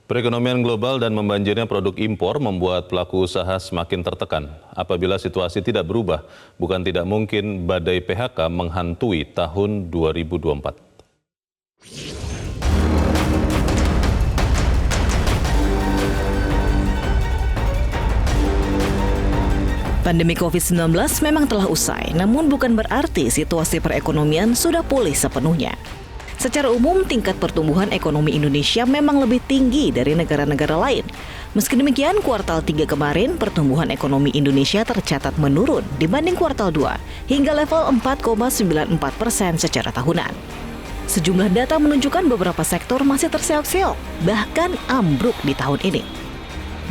Perekonomian global dan membanjirnya produk impor membuat pelaku usaha semakin tertekan. Apabila situasi tidak berubah, bukan tidak mungkin badai PHK menghantui tahun 2024. Pandemi COVID-19 memang telah usai, namun bukan berarti situasi perekonomian sudah pulih sepenuhnya. Secara umum, tingkat pertumbuhan ekonomi Indonesia memang lebih tinggi dari negara-negara lain. Meski demikian, kuartal 3 kemarin, pertumbuhan ekonomi Indonesia tercatat menurun dibanding kuartal 2 hingga level 4,94% secara tahunan. Sejumlah data menunjukkan beberapa sektor masih terseok-seok, bahkan ambruk di tahun ini.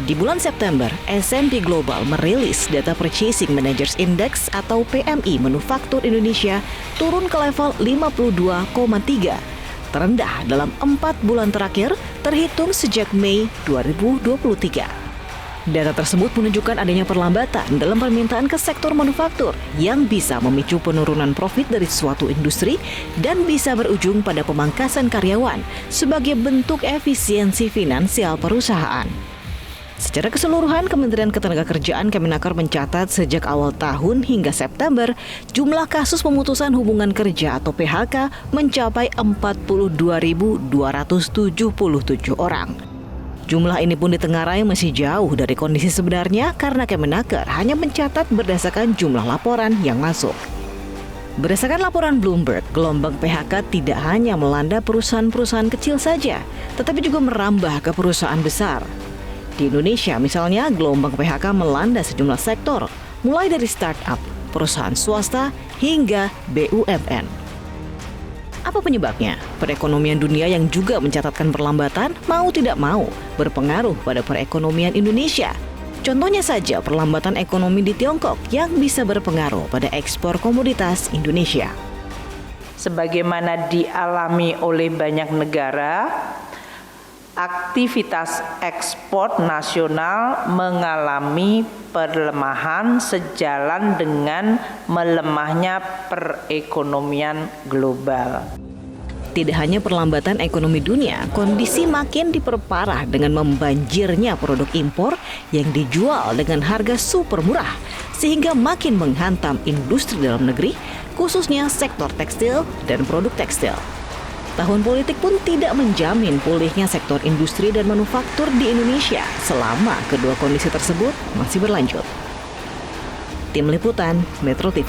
Di bulan September, S&P Global merilis data Purchasing Managers Index atau PMI manufaktur Indonesia turun ke level 52,3, terendah dalam 4 bulan terakhir terhitung sejak Mei 2023. Data tersebut menunjukkan adanya perlambatan dalam permintaan ke sektor manufaktur yang bisa memicu penurunan profit dari suatu industri dan bisa berujung pada pemangkasan karyawan sebagai bentuk efisiensi finansial perusahaan. Secara keseluruhan, Kementerian Ketenagakerjaan Kemenaker mencatat sejak awal tahun hingga September, jumlah kasus pemutusan hubungan kerja atau PHK mencapai 42.277 orang. Jumlah ini pun ditengarai masih jauh dari kondisi sebenarnya karena Kemenaker hanya mencatat berdasarkan jumlah laporan yang masuk. Berdasarkan laporan Bloomberg, gelombang PHK tidak hanya melanda perusahaan-perusahaan kecil saja, tetapi juga merambah ke perusahaan besar. Di Indonesia misalnya, gelombang PHK melanda sejumlah sektor, mulai dari startup, perusahaan swasta, hingga BUMN. Apa penyebabnya? Perekonomian dunia yang juga mencatatkan perlambatan mau tidak mau berpengaruh pada perekonomian Indonesia. Contohnya saja perlambatan ekonomi di Tiongkok yang bisa berpengaruh pada ekspor komoditas Indonesia. Sebagaimana dialami oleh banyak negara, aktivitas ekspor nasional mengalami pelemahan sejalan dengan melemahnya perekonomian global. Tidak hanya perlambatan ekonomi dunia, kondisi makin diperparah dengan membanjirnya produk impor yang dijual dengan harga super murah, sehingga makin menghantam industri dalam negeri, khususnya sektor tekstil dan produk tekstil. Tahun politik pun tidak menjamin pulihnya sektor industri dan manufaktur di Indonesia selama kedua kondisi tersebut masih berlanjut. Tim Liputan Metro TV.